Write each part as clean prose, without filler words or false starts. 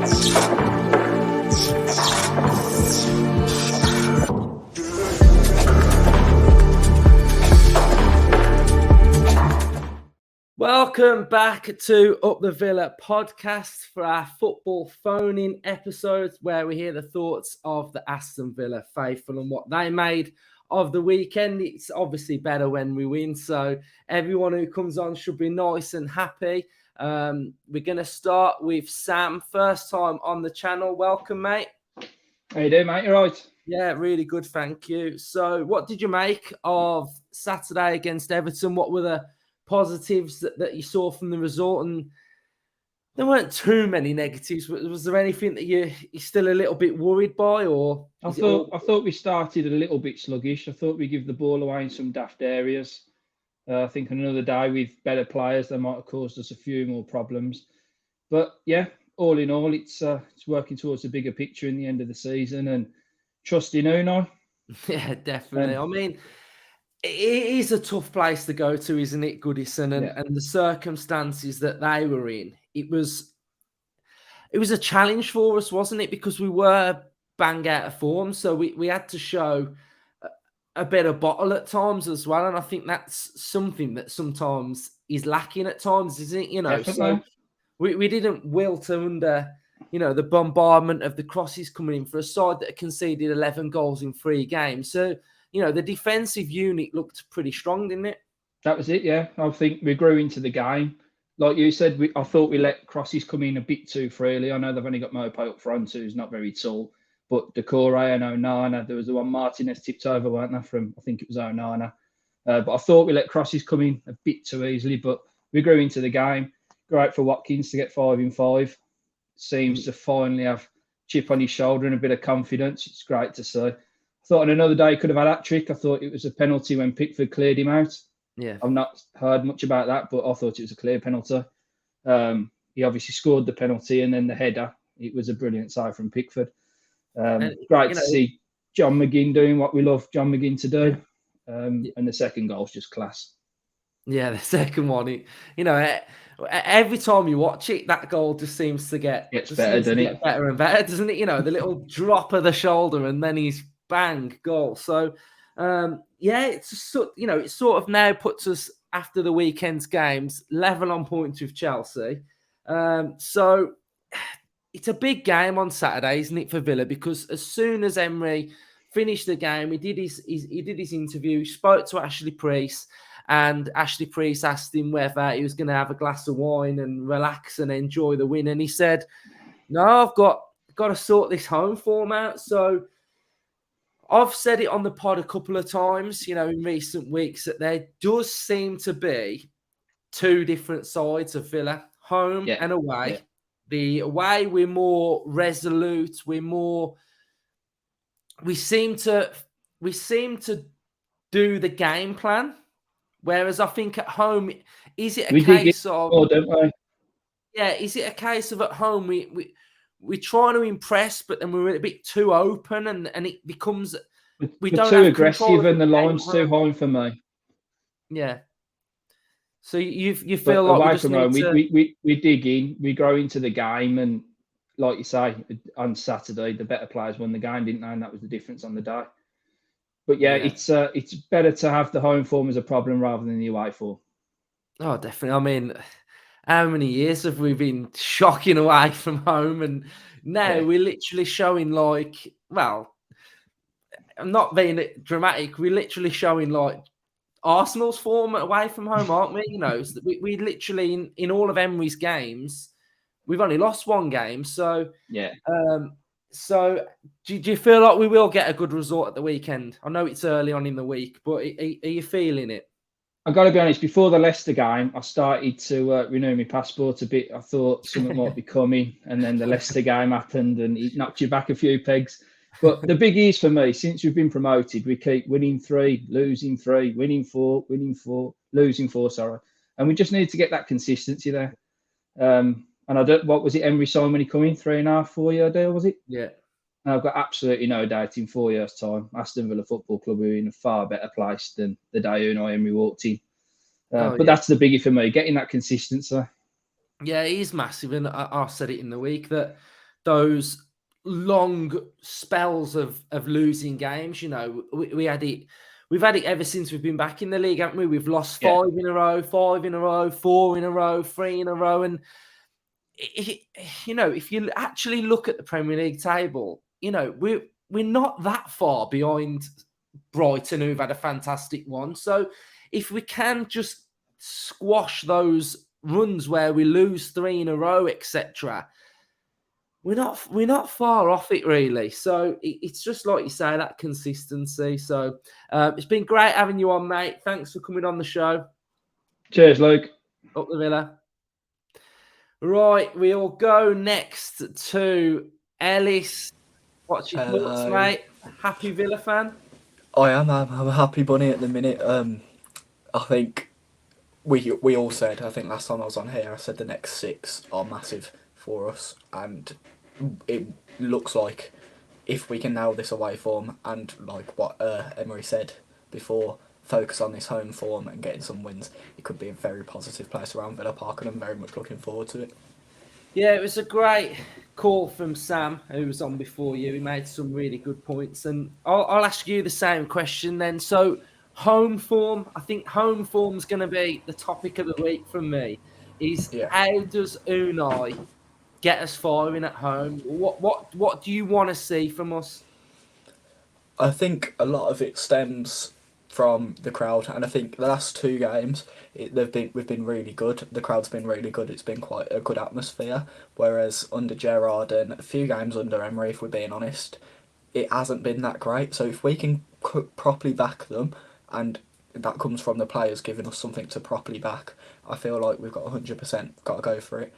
Welcome back to Up the Villa podcast for our football phone-in episodes where we hear the thoughts of the Aston Villa faithful and what they made of the weekend. It's obviously better when we win, so everyone who comes on should be nice and happy. We're going to start with Sam, first time on the channel. Welcome, mate. How you doing, mate? You all right? Yeah, really good, thank you. So what did you make of Saturday against Everton? What were the positives that you saw from the result? And there weren't too many negatives. Was there anything that you're still a little bit worried by? Or I thought we started a little bit sluggish. I thought we give the ball away in some daft areas. I think another day with better players, they might have caused us a few more problems. But yeah, all in all, it's working towards a bigger picture in the end of the season and trusting Unai. Yeah, definitely. I mean, it is a tough place to go to, isn't it, Goodison? And the circumstances that they were in, it was a challenge for us, wasn't it? Because we were bang out of form, so we had to show a better bottle at times as well. And I think that's something that sometimes is lacking at times, isn't it? You know, Definitely. So we didn't wilt under, the bombardment of the crosses coming in for a side that conceded 11 goals in 3 games. So, the defensive unit looked pretty strong, didn't it? That was it, yeah. I think we grew into the game. Like you said, I thought we let crosses come in a bit too freely. I know they've only got Mopo up front, who's not very tall. But Decore and Onana, there was the one Martinez tipped over, weren't there, from, I think it was Onana. But I thought we let crosses come in a bit too easily, but we grew into the game. Great for Watkins to get 5 in 5. Seems to finally have chip on his shoulder and a bit of confidence. It's great to see. I thought on another day he could have had that trick. I thought it was a penalty when Pickford cleared him out. Yeah. I've not heard much about that, but I thought it was a clear penalty. He obviously scored the penalty and then the header. It was a brilliant save from Pickford. Great to see John McGinn doing what we love John McGinn to do. And the second goal's just class. Yeah, the second one, every time you watch it, that goal just seems to get better and better, doesn't it? The little drop of the shoulder and then he's bang goal. So, it's it sort of now puts us after the weekend's games level on points with Chelsea. So it's a big game on Saturday, isn't it, for Villa? Because as soon as Emery finished the game, he did his interview, he spoke to Ashley Preece. And Ashley Preece asked him whether he was going to have a glass of wine and relax and enjoy the win. And he said, no, I've got to sort this home form out. So I've said it on the pod a couple of times, in recent weeks, that there does seem to be 2 different sides of Villa, home and away. Yeah. The away, we're more resolute. We seem to do the game plan. Whereas I think at home, is it a case of? Oh, don't we? Yeah, is it a case of at home we're trying to impress, but then we're a bit too open, and it becomes we're too aggressive, and the line's too high for me. Yeah. So you feel like away from home, we dig in, we grow into the game, and like you say, on Saturday the better players won the game, didn't they? And that was the difference on the day. But it's better to have the home form as a problem rather than the away form. Oh, definitely. I mean, how many years have we been shocking away from home? And now we're literally showing I'm not being dramatic. We're literally showing Arsenal's form away from home, aren't we? We literally, in all of Emery's games, we've only lost 1 game. So, So, do you feel like we will get a good result at the weekend? I know it's early on in the week, but are you feeling it? I've got to be honest, before the Leicester game, I started to renew my passport a bit. I thought something might be coming, and then the Leicester game happened and it knocked you back a few pegs. But the biggies for me, since we've been promoted, we keep winning 3, losing 3, winning 4, losing 4, sorry. And we just need to get that consistency there. And what was it, Emery signed when he come in? 3.5, 4 year deal, was it? Yeah. And I've got absolutely no doubt in 4 years' time, Aston Villa Football Club are in a far better place than the day Unai Emery walked in. But that's the biggie for me, getting that consistency. Yeah, it is massive. And I said it in the week that those long spells of losing games. You know, we had it. We've had it ever since we've been back in the league, haven't we? We've lost 5 in a row, 5 in a row, 4 in a row, 3 in a row, and you know, if you actually look at the Premier League table, you know, we're not that far behind Brighton, who've had a fantastic one. So if we can just squash those runs where we lose 3 in a row, etc., we're not far off it really. So it's just like you say, that consistency. So it's been great having you on, mate. Thanks for coming on the show. Cheers, Luke. Up the Villa. Right, we'll go next to Ellis. What's your thoughts, mate? Happy Villa fan? I am. I'm a happy bunny at the minute. I think we all said. I think last time I was on here, I said the next 6 are massive for us, and it looks like if we can nail this away form and like what Emery said before, focus on this home form and getting some wins, it could be a very positive place around Villa Park, and I'm very much looking forward to it. Yeah, it was a great call from Sam, who was on before you. He made some really good points, and I'll ask you the same question then. So, home form, I think home form's going to be the topic of the week from me. How does Unai get us firing at home? What do you want to see from us? I think a lot of it stems from the crowd, and I think the last 2 games we've been really good. The crowd's been really good. It's been quite a good atmosphere. Whereas under Gerrard and a few games under Emery, if we're being honest, it hasn't been that great. So if we can properly back them, and that comes from the players giving us something to properly back, I feel like we've got 100% got to go for it.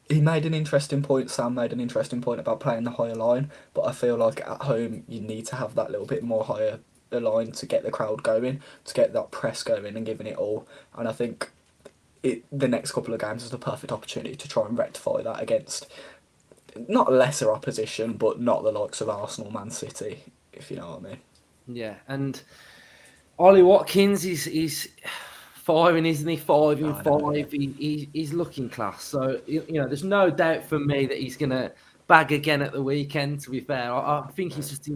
He made an interesting point. Sam made an interesting point about playing the higher line, but I feel like at home you need to have that little bit more higher line to get the crowd going, to get that press going and giving it all. And I think the next couple of games is the perfect opportunity to try and rectify that against not lesser opposition, but not the likes of Arsenal, Man City, if you know what I mean. Yeah, and Ollie Watkins is firing, isn't he? 5 in 5. He's looking class. So, you know, there's no doubt for me that he's going to bag again at the weekend, to be fair. I think he's just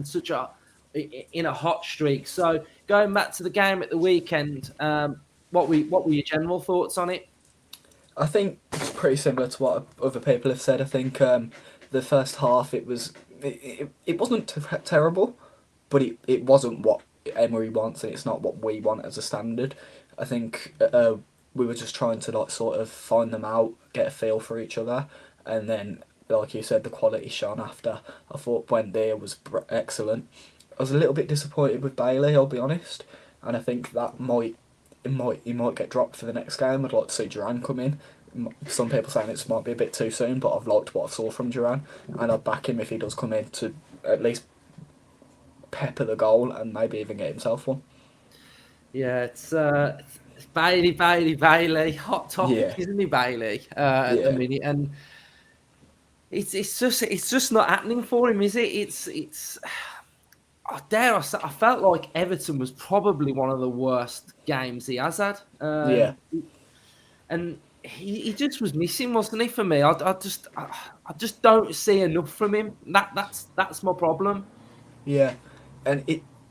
in a hot streak. So, going back to the game at the weekend, what were your general thoughts on it? I think it's pretty similar to what other people have said. I think the first half it wasn't terrible, but it wasn't what Emery wants, and it's not what we want as a standard. I think we were just trying to like sort of find them out, get a feel for each other, and then like you said, the quality shone after. I thought Buendia was excellent. I was a little bit disappointed with Bailey, I'll be honest, and I think that he might get dropped for the next game. I'd like to see Duran come in. Some people saying it might be a bit too soon, but I've liked what I saw from Duran, and I'd back him if he does come in to at least pepper the goal and maybe even get himself one. Yeah, it's Bailey. Hot topic, isn't he, Bailey? At the minute, and it's just not happening for him, is it? It's. I felt like Everton was probably one of the worst games he has had. And he just was missing, wasn't he? For me, I just don't see enough from him. That's my problem. Yeah, and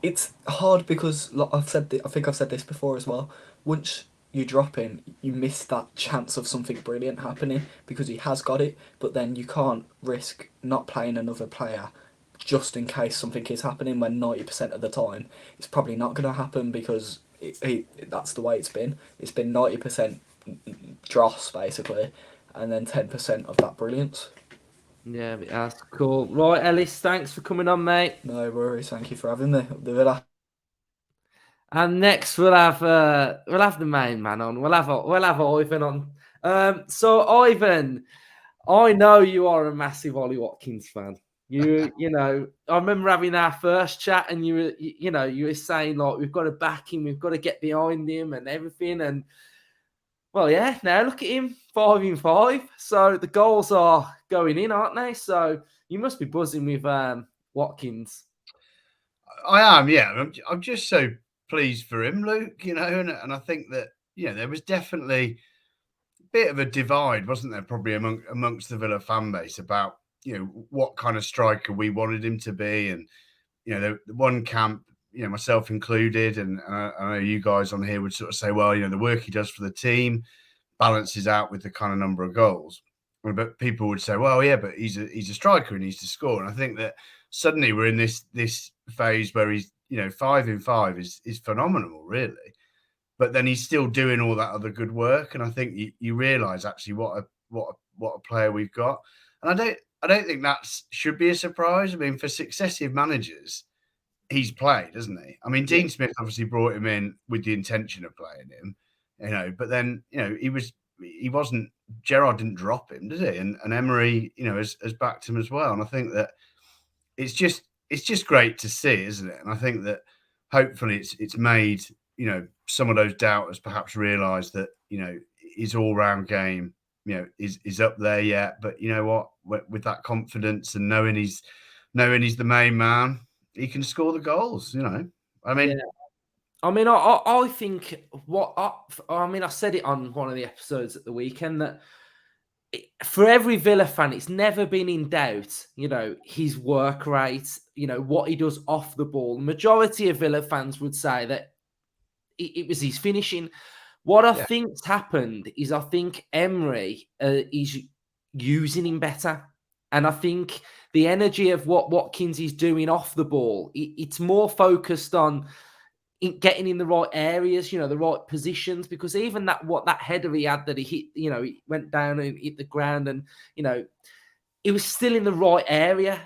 it's hard because like I think I've said this before as well. Once you drop him, you miss that chance of something brilliant happening because he has got it. But then you can't risk not playing another player just in case something is happening when 90% of the time it's probably not going to happen because that's the way it's been. It's been 90% dross basically, and then 10% of that brilliance. Yeah, that's cool. Right, Ellis, thanks for coming on, mate. No worries, thank you for having me. The Villa. And next we'll have the main man on. We'll have Ivan on. So Ivan, I know you are a massive Ollie Watkins fan. You know, I remember having our first chat, and you were saying like we've got to back him, we've got to get behind him, and everything. And well, yeah, now look at him, 5 in 5. So the goals are going in, aren't they? So you must be buzzing with Watkins. I am, yeah. I'm just so pleased for him, Luke. You know, and I think that there was definitely bit of a divide, wasn't there, probably amongst the Villa fan base about, what kind of striker we wanted him to be. And, the one camp, myself included, and I know you guys on here would sort of say, well, the work he does for the team balances out with the kind of number of goals. But people would say, well, yeah, but he's a striker and he needs to score. And I think that suddenly we're in this phase where he's, 5 in 5 is phenomenal, really. But then he's still doing all that other good work. And I think you realise actually what a player we've got. And I don't think that should be a surprise. I mean, for successive managers, he's played, hasn't he? I mean, Dean Smith obviously brought him in with the intention of playing him, but then, he wasn't, Gerrard didn't drop him, did he? And Emery, has backed him as well. And I think that it's just great to see, isn't it? And I think that hopefully it's made, some of those doubters perhaps realise that, his all-round game, is up there yet. But you know what? With that confidence and knowing he's the main man, he can score the goals. I mean. Yeah. I mean, I think I said it on one of the episodes at the weekend that for every Villa fan, it's never been in doubt, his work rate, what he does off the ball. The majority of Villa fans would say that it was his finishing. What I think's happened is I think Emery is using him better. And I think the energy of what Watkins is doing off the ball, it's more focused on getting in the right areas, the right positions, because even that header he had that he hit, he went down and hit the ground, and it was still in the right area.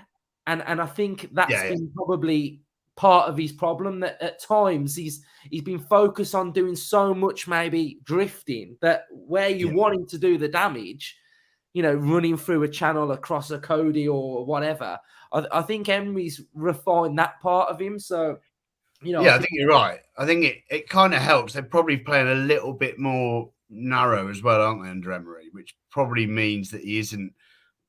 And I think that's been probably part of his problem, that at times he's been focused on doing so much, maybe drifting, that where you want him to do the damage, running through a channel across a Cody or whatever. I think Emery's refined that part of him. So, I think you're right. I think it kind of helps. They're probably playing a little bit more narrow as well, aren't they, under Emery? Which probably means that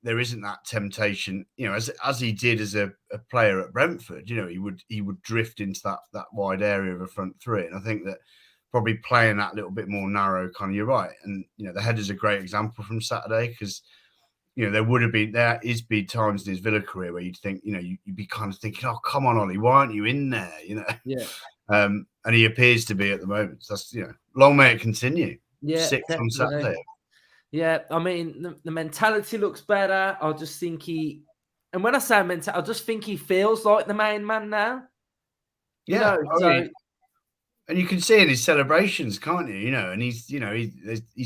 there isn't that temptation, as he did as a player at Brentford. He would drift into that wide area of a front three, and I think that probably playing that little bit more narrow, kind of, you're right. And the header's a great example from Saturday, because there is been times in his Villa career where you'd think, you'd be kind of thinking, oh, come on, Ollie, why aren't you in there? Yeah. And he appears to be at the moment. So that's, long may it continue. Yeah. 6 on Saturday. Yeah. I mean, the mentality looks better. I just think and when I say mentality, I just think he feels like the main man now. Yeah. And you can see in his celebrations, can't you? And he's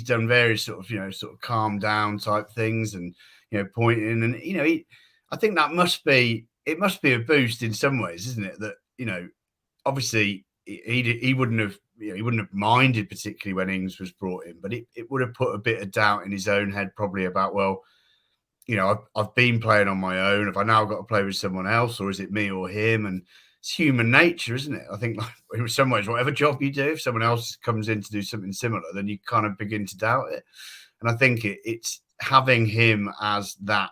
done various sort of calm down type things, and pointing, and I think that must be a boost in some ways, isn't it? That obviously he wouldn't have minded particularly when Ings was brought in, but it would have put a bit of doubt in his own head probably about, well, I've been playing on my own. Have I now got to play with someone else, or is it me or him? And it's human nature, isn't it? I think, like, in some ways, whatever job you do, if someone else comes in to do something similar, then you kind of begin to doubt it. And I think it's having him as that.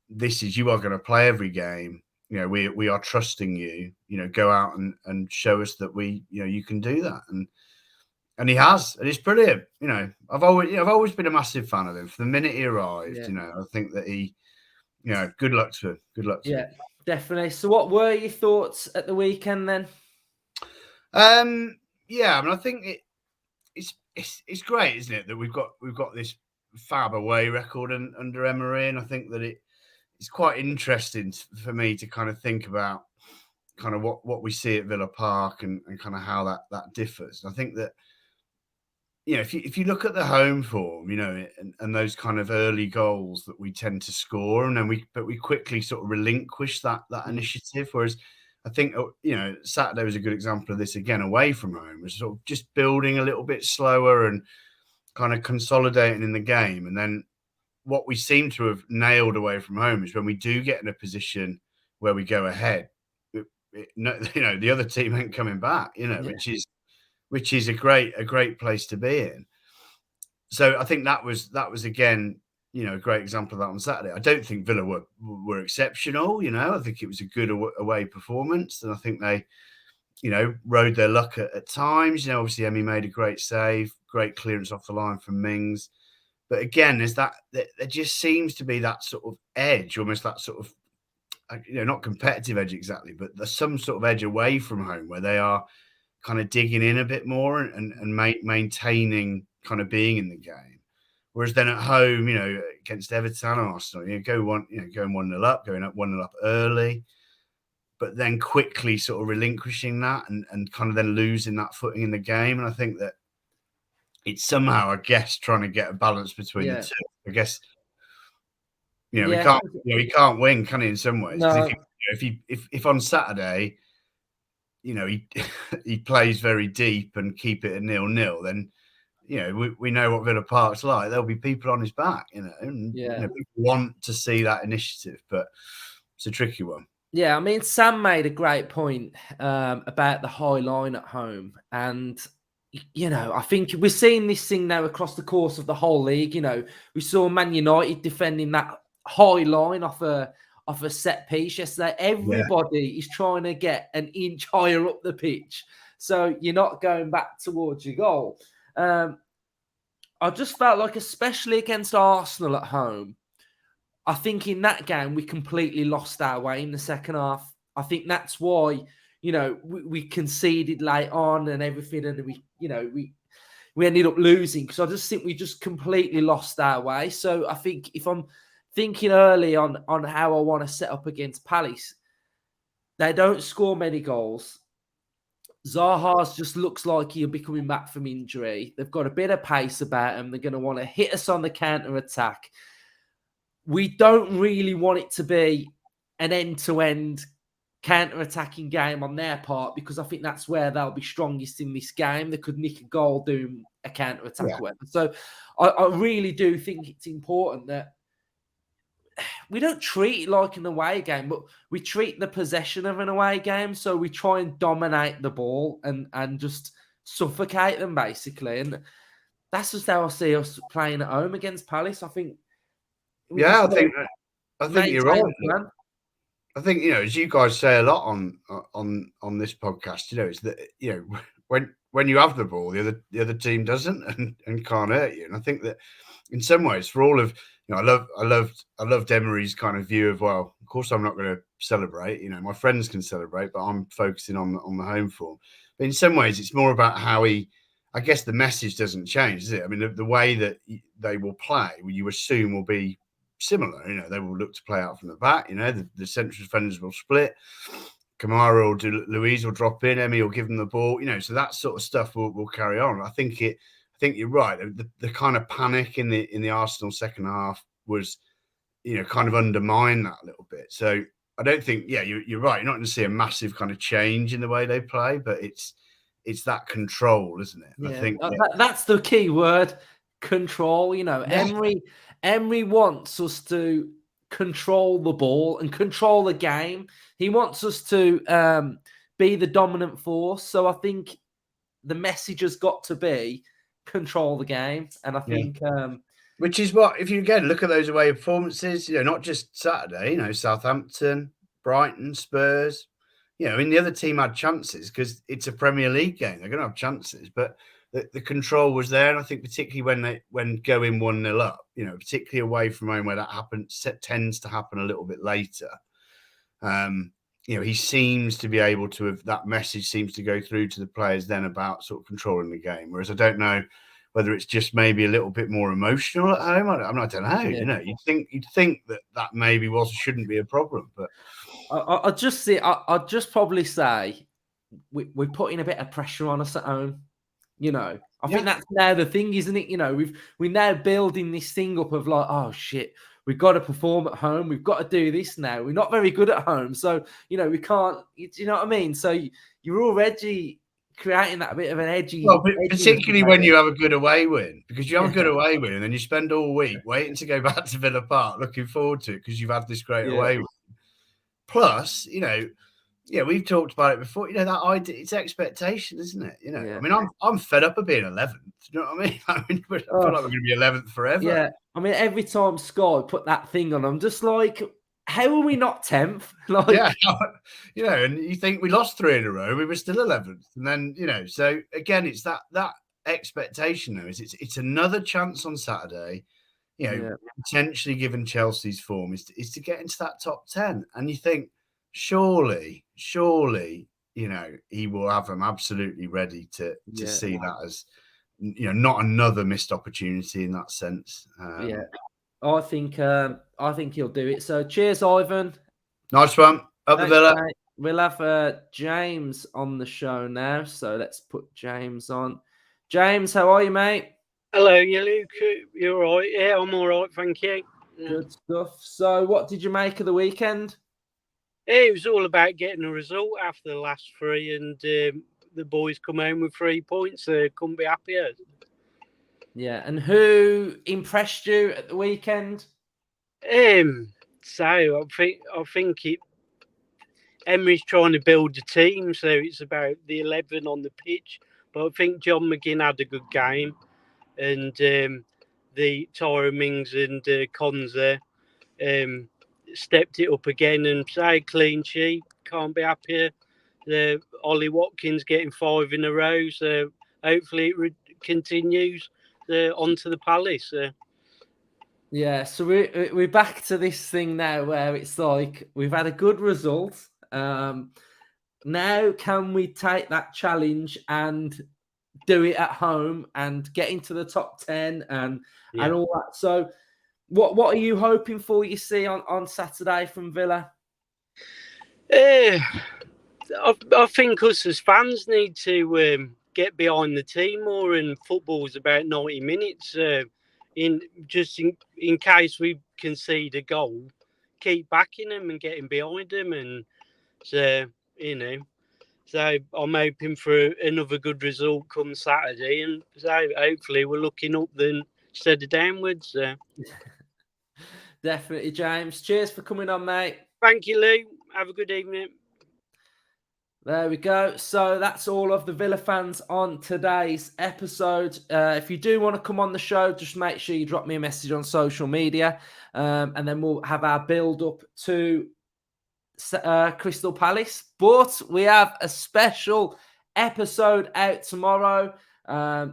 You are going to play every game. We are trusting you. Go out and show us that you can do that. And he has, and it's brilliant. I've always been a massive fan of him from the minute he arrived. I think that he, good luck to him. Good luck to him. Definitely. So, what were your thoughts at the weekend then? I mean, I think it's great, isn't it, that we've got this fab away record under Emery, and I think that it's quite interesting for me to kind of think about kind of what we see at Villa Park and kind of how that differs. And I think that if you look at the home form, and those kind of early goals that we tend to score, and then we quickly sort of relinquish that initiative. Whereas I think, Saturday was a good example of this again, away from home. We're sort of just building a little bit slower and kind of consolidating in the game. And then what we seem to have nailed away from home is when we do get in a position where we go ahead, the other team ain't coming back, which is a great place to be in. So I think that was again, a great example of that on Saturday. I don't think Villa were exceptional. I think it was a good away performance, and I think they, rode their luck at times. Obviously Emmy made a great save, great clearance off the line from Mings, But again, there's that there just seems to be that sort of edge, almost that sort of, not competitive edge exactly, but there's some sort of edge away from home where they are kind of digging in a bit more and maintaining kind of being in the game. Whereas then at home, against Everton or Arsenal, going 1-0 up, going up 1-0 up early, but then quickly sort of relinquishing that and kind of then losing that footing in the game. And I think that it's somehow, I guess, trying to get a balance between the two. I guess, we can't win, can he? In some ways, no. if on Saturday, he plays very deep and keep it at 0-0, then we know what Villa Park's like. There'll be people on his back, and people want to see that initiative, but it's a tricky one. Yeah, I mean, Sam made a great point about the high line at home, and I think we're seeing this thing now across the course of the whole league. We saw Man United defending that high line off a set piece yesterday. Everybody is trying to get an inch higher up the pitch, so you're not going back towards your goal. I just felt like, especially against Arsenal at home, I think in that game we completely lost our way in the second half. I think that's why we conceded late on and everything, and we ended up losing, because I just think we just completely lost our way. So I think if I'm thinking early on how I want to set up against Palace, they don't score many goals. Zaha's just looks like he'll be coming back from injury. They've got a bit of pace about him. They're going to want to hit us on the counter-attack. We don't really want it to be an end-to-end counter-attacking game on their part, because I think that's where they'll be strongest in this game. They could nick a goal doing a counter-attack or whatever. So I really do think it's important that we don't treat it like an away game, but we treat the possession of an away game. So we try and dominate the ball and just suffocate them, basically. And that's just how I see us playing at home against Palace. I think. I think you're right. Man. I think as you guys say a lot on this podcast, is that when you have the ball, the other team doesn't and can't hurt you. And I think that in some ways, for all of I loved Emery's kind of view of, well, of course I'm not going to celebrate. My friends can celebrate, but I'm focusing on the home form. But in some ways, it's more about how I guess the message doesn't change, is it? I mean, the way that they will play, you assume, will be similar. They will look to play out from the back. The central defenders will split. Kamara or Louise will drop in. Emmy will give them the ball. So that sort of stuff will carry on. I think you're right. The kind of panic in the Arsenal second half was, kind of undermined that a little bit. So I don't think, you're right. You're not going to see a massive kind of change in the way they play, but it's that control, isn't it? Yeah, I think that's the key word, control. Emery wants us to control the ball and control the game. He wants us to be the dominant force. So I think the message has got to be control the game. And I think which is what, if you again look at those away performances, not just Saturday, Southampton, Brighton, Spurs, the other team had chances because it's a Premier League game. They're going to have chances, but the control was there. And I think particularly when going 1-0 up, particularly away from home where that happens, tends to happen a little bit later. He seems to be able to have, that message seems to go through to the players then about sort of controlling the game. Whereas I don't know whether it's just maybe a little bit more emotional at home. I don't know. Yeah. You'd think that maybe shouldn't be a problem, but I'd just probably say we're putting a bit of pressure on us at home. I think that's now the thing, isn't it? We're now building this thing up of like, oh shit, we've got to perform at home. We've got to do this now. We're not very good at home, so we can't. You know what I mean? So you're already creating that bit of an edgy. Well, particularly when you have a good away win, because you have a good away win, and then you spend all week waiting to go back to Villa Park, looking forward to it because you've had this great away win. Plus, we've talked about it before. That idea, it's expectation, isn't it? I mean, I'm fed up of being 11th. Do you know what I mean? I feel like we're going to be 11th forever. Yeah, I mean, every time Sky put that thing on, I'm just like, how are we not 10th? And you think we lost 3 in a row, we were still 11th, and then so again, it's that expectation. Though, it's another chance on Saturday. potentially given Chelsea's form is to get into that top 10. And you think, surely, he will have them absolutely ready to see that as, not another missed opportunity in that sense. I think he'll do it. So cheers, Ivan. Nice one. Up the Villa. Mate. We'll have James on the show now. So let's put James on. James, how are you, mate? Hello, Luke. You all right? Yeah, I'm all right, thank you. Good stuff. So what did you make of the weekend? It was all about getting a result after the last three, and the boys come home with 3 points. Couldn't be happier. Yeah, and who impressed you at the weekend? So I think Emery's trying to build a team, so it's about the 11 on the pitch. But I think John McGinn had a good game, and the Tyrone Mings and Konza stepped it up again, and say clean sheet. Can't be happier. Ollie Watkins getting 5 in a row, so hopefully it continues onto the Palace. Yeah, so we're back to this thing now where it's like we've had a good result. Now can we take that challenge and do it at home and get into the top 10 and all that? So what are you hoping for, you see, on Saturday from Villa? I think us as fans need to get behind the team more, and football's about 90 minutes. In case we concede a goal, keep backing them and getting behind them, and so I'm hoping for another good result come Saturday, and so hopefully we're looking up then instead of downwards. Definitely, James. Cheers for coming on, mate. Thank you, Lou. Have a good evening. There we go. So that's all of the Villa fans on today's episode. If you do want to come on the show, just make sure you drop me a message on social media, and then we'll have our build up to Crystal Palace. But we have a special episode out tomorrow,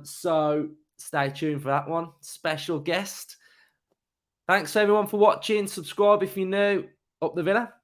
so stay tuned for that one. Special guest. Thanks everyone for watching. Subscribe if you're new. Up the Villa.